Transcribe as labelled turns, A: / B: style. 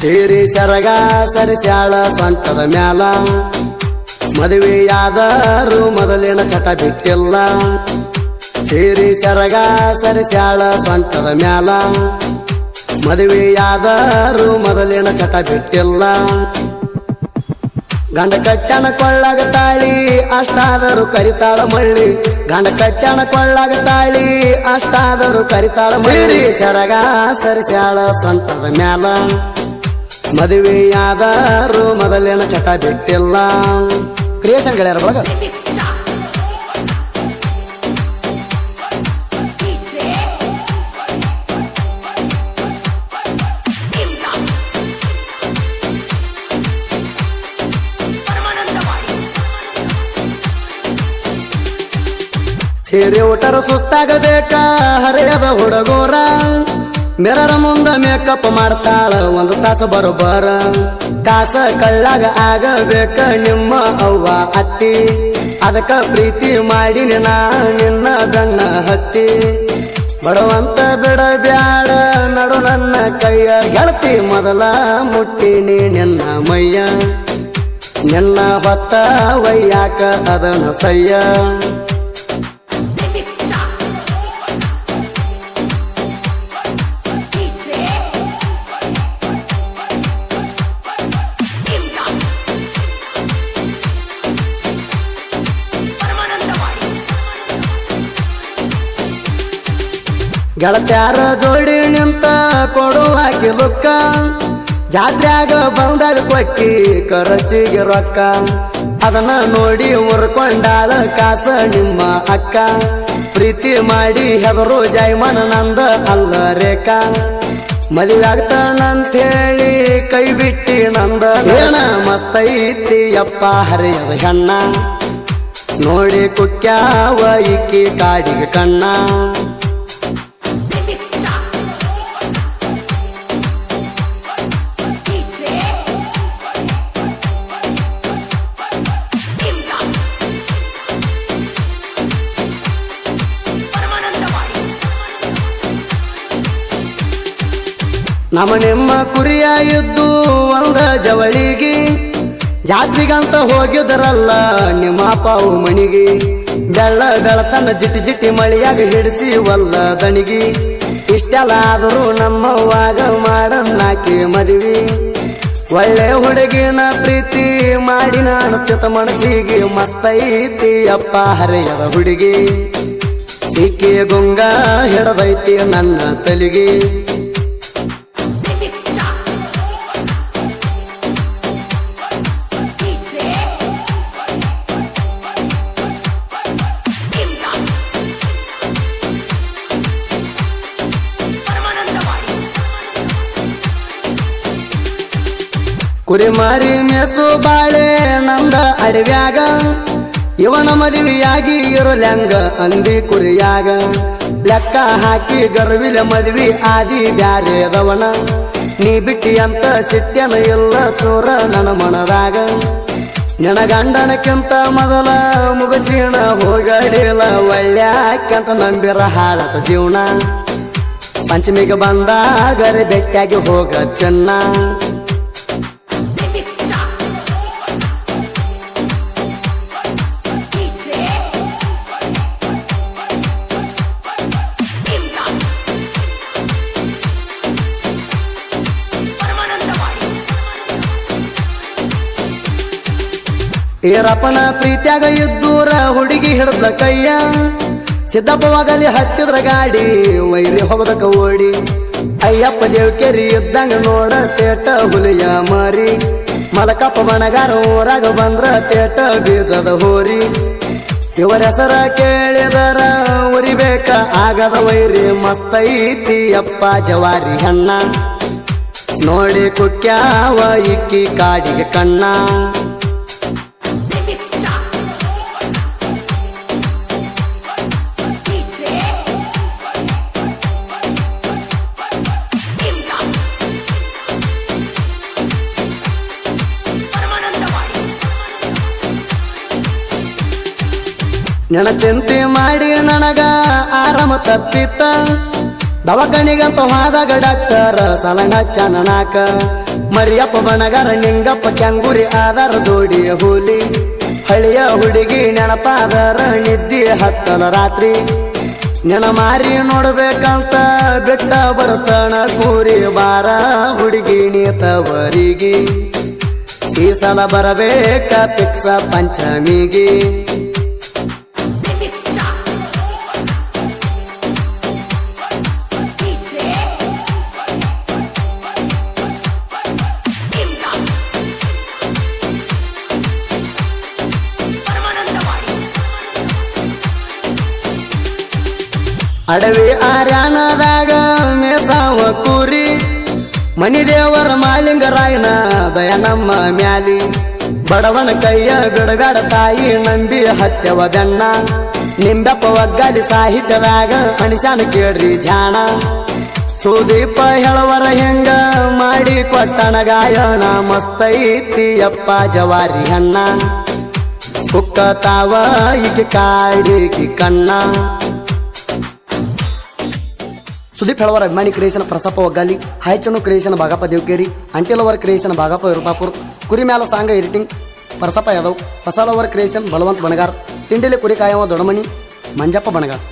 A: ಸೇರಿ ಸರಗ ಸರಿಸ್ಯಾಳ ಸ್ವಂಟದ ಮ್ಯಾಲ ಮದುವೆಯಾದರೂ ಮೊದಲಿನ ಚಟ ಬಿಟ್ಟಿಲ್ಲ. ಸೇರಿ ಸರಗ ಸರಿಸ್ಯಾಳ ಸ್ವಂಟದ ಮ್ಯಾಲ ಮದುವೆಯಾದರೂ ಮೊದಲಿನ ಚಟ ಬಿಟ್ಟಿಲ್ಲ. ಗಂಡ ಕಟ್ಟ್ಯಾನ ಕೊಳ್ಳಾಗ ತಾಳಿ ಅಷ್ಟಾದರೂ ಕರಿತಾಳ ಮಳ್ಳಿ. ಗಂಡ ಕಟ್ಟ್ಯಾನ ಕೊಳ್ಳಾಗ ತಾಳಿ ಅಷ್ಟಾದರೂ ಕರಿತಾಳ ಮಳ್ಳಿ. ಸರಗ ಸರಿಸ್ಯಾಳ ಸ್ವಂಟದ ಮ್ಯಾಲ ಮದುವೆಯಾದರೂ ಮೊದಲಿನ ಚಟ ಬಿಟ್ಟಿಲ್ಲ. ಕ್ರಿಯೇಷನ್ ಗೆಳೆಯರ ಬಳಗ ಸೇರಿ ಊಟರ ಸುಸ್ತಾಗಬೇಕ ಹರೆಯದ ಹುಡುಗೋರ. ಮಿರರ ಮುಂದ ಮೇಕಪ್ ಮಾಡ್ತಾಳ ಒಂದು ತಾಸು ಬರೋಬ್ಬರ. ಕಾಸ ಕಳ್ಳಾಗ ಆಗಬೇಕ ನಿಮ್ಮ ಅವ್ವ ಅತ್ತಿ. ಅದಕ್ಕ ಪ್ರೀತಿ ಮಾಡಿ ನಿನ್ನ ಗಣ್ಣ ಹತ್ತಿ. ಬಡವಂತ ಬಿಡಬ್ಯಾಡ ನಡು ನನ್ನ ಕೈಯ ಗೆಳತಿ. ಮೊದಲ ಮುಟ್ಟಿನಿ ನಿನ್ನ ಮೈಯ ನಿನ್ನ ಹೊತ್ತ ವಯ್ಯಾಕ ಅದನ ಸಯ್ಯ. ಗೆಳತ್ಯಾರ ಜೋಡಿ ನಿಂತ ಕೊಡುವಾಕಿ ಲುಕ್ಕ. ಜಾತ್ರ್ಯಾಗ ಬಂದಾಗ ಕೊಟ್ಟಿ ಖರ್ಚಿಗೆ ರೊಕ್ಕ. ಅದನ್ನ ನೋಡಿ ಮುರ್ಕೊಂಡಾಳ ಕಾಸ ನಿಮ್ಮ ಅಕ್ಕ. ಪ್ರೀತಿ ಮಾಡಿ ಹೆದರು ಜೈಮನ ನಂದ ಅಲ್ಲ ರೇಖಾ. ಮದುವೆ ಆಗ್ತಾನಂತೇಳಿ ಕೈ ಬಿಟ್ಟಿ ನಂದ ಏನ ಮಸ್ತೈತಿ ಯಪ್ಪ ಹರಿಯದ ಹೆಣ್ಣ. ನೋಡಿ ಕುಕ್ಕ್ಯಾವ ಇಕ್ಕಿ ಕಾಡಿಗೆ ಕಣ್ಣ. ನಮ್ಮ ನಿಮ್ಮ ಕುರಿಯ ಇದ್ದು ಒಂದ ಜವಳಿಗಿ. ಜಾತ್ರಿಗಂತ ಹೋಗಿದರಲ್ಲ ನಿಮ್ಮ ಪಾವು ಮಣಿಗಿ. ಬೆಳ್ಳ ಬೆಳತನ ಜಿಟಿ ಜಿಟಿ ಮಳಿಯಾಗ ಹಿಡಿಸಿ ಒಲ್ಲ ದಣಿಗಿ. ಇಷ್ಟೆಲ್ಲ ಆದರೂ ನಮ್ಮವ್ವಾಗ ಮಾಡನ್ನಾಕಿ ಮದುವೆ. ಒಳ್ಳೆ ಹುಡುಗಿನ ಪ್ರೀತಿ ಮಾಡಿ ಅನಿಸ್ತಿತ ಮನಸ್ಸಿಗೆ. ಮಸ್ತೈತಿ ಅಪ್ಪ ಹರೆಯದ ಹುಡುಗಿ. ಈಕೆ ಗುಂಗ ಹಿಡದೈತಿ ನನ್ನ ತಲಿಗಿ. ಕುರಿ ಮಾರಿ ಮೇಸು ಬಾಳೆ ನಂದ ಅಡವ್ಯಾಗ. ಇವನ ಮದುವೆಯಾಗಿ ಇರಲ್ಯಾಂಗ ಅಂದಿ ಕುರಿಯಾಗ. ಲೆಕ್ಕ ಹಾಕಿ ಗರ್ವಿಲ ಮದುವೆ ಆದಿ ಬ್ಯಾರೆದವನ. ನೀ ಬಿಟ್ಟಿ ಅಂತ ಸಿಟ್ಟ್ಯನ ಇಲ್ಲ ಚೂರ ನನ್ನ ಮನದಾಗ. ನಿನ ಗಂಡನಕ್ಕಿಂತ ಮೊದಲ ಮುಗಸೀಣ ಹೋಗಲಿಲ್ಲ ಒಳ್ಳ್ಯಾಕಂತ ನಂಬಿರ ಹಾಳತ ಜೀವನ. ಪಂಚಮಿಗೆ ಬಂದಾಗರೆ ಬೆಟ್ಟಾಗಿ ಹೋಗ ಚೆನ್ನ. ಈರಪ್ಪನ ಪ್ರೀತ್ಯಾಗ ಇದ್ದೂರ ಹುಡುಗಿ ಹಿಡ್ದ ಕೈಯ. ಸಿದ್ದಪ್ಪವಾಗಲಿ ಹತ್ತಿದ್ರ ಗಾಡಿ ವೈರಿ ಹೋಗದಕ ಓಡಿ. ಅಯ್ಯಪ್ಪ ದೇವ್ಕೆರಿ ಇದ್ದಂಗ ನೋಡ ತೇಟ ಹುಲಿಯ ಮಾರಿ. ಮಲಕಪ್ಪ ಮಣಗಾರ ಊರಾಗ ಬಂದ್ರ ತೇಟ ಬೀಜದ ಹೋರಿ. ಇವರ ಹೆಸರ ಕೇಳಿದರ ಉರಿಬೇಕ ಆಗದ ವೈರಿ. ಮಸ್ತೈತಿ ಅಪ್ಪ ಜವಾರಿ ಹೆಣ್ಣ. ನೋಡಿ ಕುಕ್ಕ್ಯಾವ ಇಕ್ಕಿ ಕಾಡಿಗೆ ಕಣ್ಣ. ನೆನ ಚಿಂತೆ ಮಾಡಿ ನನಗ ಆರಾಮ ತಪ್ಪಿತ್ತ ದವಾಖಾನಿಗಂತ ಹೋದಾಗ ಡಾಕ್ಟರ್ ಸಲಂಗ ಚನನಾಕ ಮರಿಯಪ್ಪ ಬಣಗಾರ ನಿಂಗಪ್ಪ ಕ್ಯಾಂಗುರಿ ಆಧಾರ ಜೋಡಿ ಹೂಲಿ ಹಳಿಯ ಹುಡುಗಿ ನೆನಪಾದರ ನಿದ್ದಿ ಹತ್ತಲ ರಾತ್ರಿ ನೆನ ಮಾರಿ ನೋಡ್ಬೇಕಂತ ಬಿಟ್ಟ ಬರ್ತಣ ಕೂರಿ ಬಾರ ಹುಡುಗಿ ನೀತವರಿಗೆ ಈ ಸಲ ಬರಬೇಕ ಪಿಕ್ಸ ಪಂಚಮಿಗೆ ಅಡವಿ ಆರ್ಯಾನದಾಗ ಮೇಸಾವ ಕೂರಿ ಮನಿ ದೇವರ ಮಾಲಿಂಗರಾಯನ ದಯ ನಮ್ಮ ಮ್ಯಾಲಿ ಬಡವನ ಕೈಯ ಬಿಡಬೇಡ ತಾಯಿ ನಂಬಿ ಹತ್ಯವ ಬೆಣ್ಣ ನಿಂಬೆಪ್ಪ ಒಗ್ಗಲಿ ಸಾಹಿತ್ಯದಾಗ ಮನುಷ್ಯನ ಕೇಳ್ರಿ ಜಾಣ ಸುದೀಪ ಹೇಳವರ ಹೆಂಗ ಮಾಡಿ ಕೊಟ್ಟಣ ಗಾಯನ ಮಸ್ತೈತಿ ಅಪ್ಪ ಜವಾರಿ ಹಣ್ಣ ಕುಕ್ಕತಾವ ಈಕೆ ಕಾಡಿಗೆ ಕಣ್ಣ ಸುದೀಪ್ ಹೇಳವರ ಅಭಿಮಾನಿ ಕ್ರಿಯೇಷನ್ ಪ್ರಸಪ್ಪ ಒಗ್ಗಾಲಿ ಹಾಯ್ಚನು ಕ್ರಿಯೇಷನ್ ಭಾಗಪ್ಪ ದೇವಕೇರಿ ಅಂಟಿಲವರ್ ಕ್ರಿಯೇಷನ್ ಭಾಗಪ್ಪ ವಿರುಪಾಪುರ್ ಕುರಿ ಮ್ಯಾಲ ಸಾಂಗ ಎಡಿಟಿಂಗ್ ಪರಸಪ್ಪ ಯಾದವ್ ಹೊಸಲವರ್ ಕ್ರಿಯೇಷನ್ ಬಲವಂತ್ ಬಣಗಾರ್ ತಿಂಡಿಲಿ ಕುರಿ ಕಾಯವ ದೊಡಮಣಿ ಮಂಜಪ್ಪ ಬಣಗಾರ್